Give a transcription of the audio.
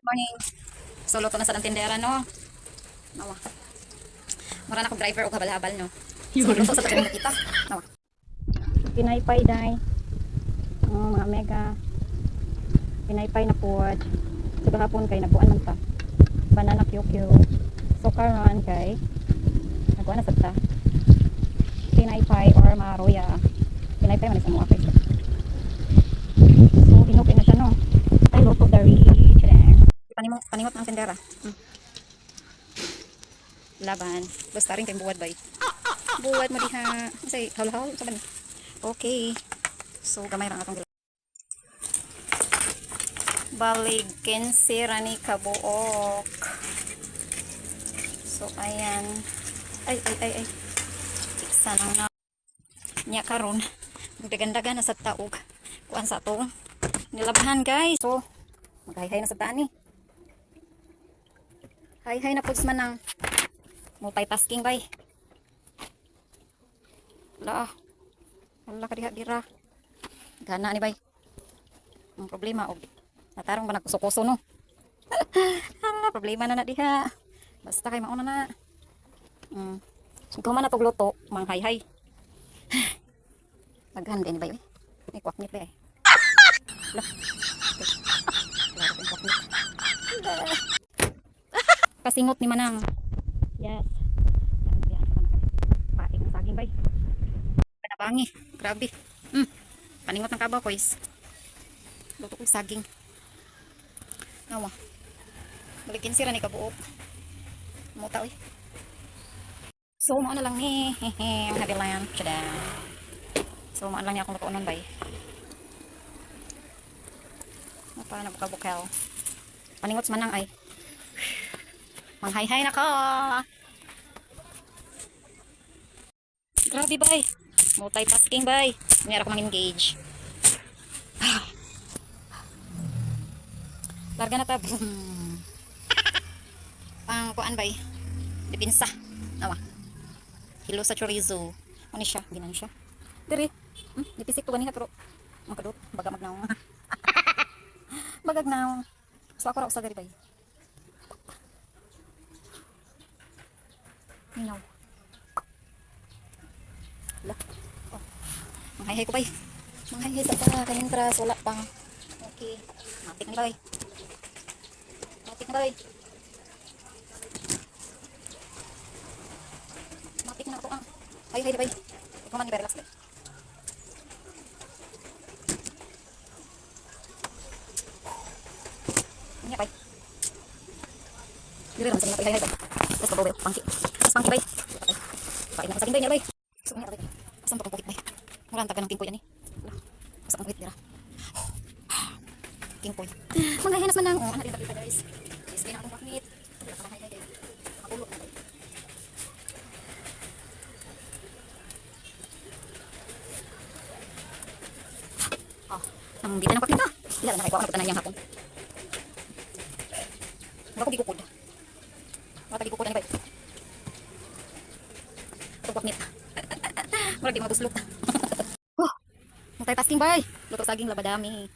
Morning. So, luto na sa tindera, no? Nawa. Mura na akong driver o habal-habal, no? So, luto sa tabi kita. Nawa. Pinaypay, day. Oh, mga mega. Pinaypay na pod. So, kahapon kay nakuan man ta. Banana QQ. So, karon kay nakuan na sa ta. Pinaypay or maroya. Pinaypay man sa mga face. So, hinupin na siya, no? Ay, luto dari. Panimot ng tindera. Laban. Basta rin kayong buwad ba? Buwad mo diha. Say, haul-haul. Okay. So, gamay lang atong baligin sira ni kabuok. So, ayan. Ay. Iksa lang na. Nya karon. Magdagandagan na sa taog. Kuan sa to. Nilabahan, guys. So, maghay-hay na sa taan eh. Hay-hay na puds man ng multitasking bay. Wala ka diha-dira. Gana ni bay. Ang problema og natarong ba nagkuso-kuso no. Hala, problema na diha. Basta kay mauna na. So man na tog luto, manghay-hay. Daghan din bay. Ni kwak nit bay. Lah. Kasingot ni manang. Yes. Paik ng saging bay. Panabangi. Grabe. Paningot ng kabaw kois. Luto ko saging. Nawa. Balikin sira ni kabuok. Muta oy. So mo na lang ni. Ang habilan. Tada. So mo lang ni akong lutuonon bay. Apa na buka-bukaw. Paningot manang ay. Manghay-hay na ka. Grabe bay. Multitasking bay. Mayroon ko mang-engage. Larga na ta. Pang kuan bay. Dipinsa. Awa. Hilo sa chorizo. Ano siya? Ginan siya. Diri. Dipisik to ganiha pero makadot baga magnaw. Bagag naw. So ako ra usa diri bay. Minaw. Lah. Oh. Manghay-hay ko bay. Manghay-hay sa pa kay intras wala pang. Okay. Matik na bay. Matik na bay. Matik na to ang. Hay-hay bay. Ikaw man ni relax bay. Nya bay. Dire lang sa hay-hay bay. Let's go bay. Pangki. Pangki bay. Pain na sa saging bay niya bay. So nga bay. Asan pa pagpukit bay. Murang taga ng tingkoy ani. Asa ang pukit dira. Tingkoy. Mga hinas man lang. Ana dito guys. Is kaya akong pakit. Makulo na bay. Ang dito na pakit ta. Ila na kay ko ang tanan yang hapon. Wala ko gikukod. Wala gikukod ani bay. Pakit. Wala di matuslok. Multitasking bay. Luto saging labadami.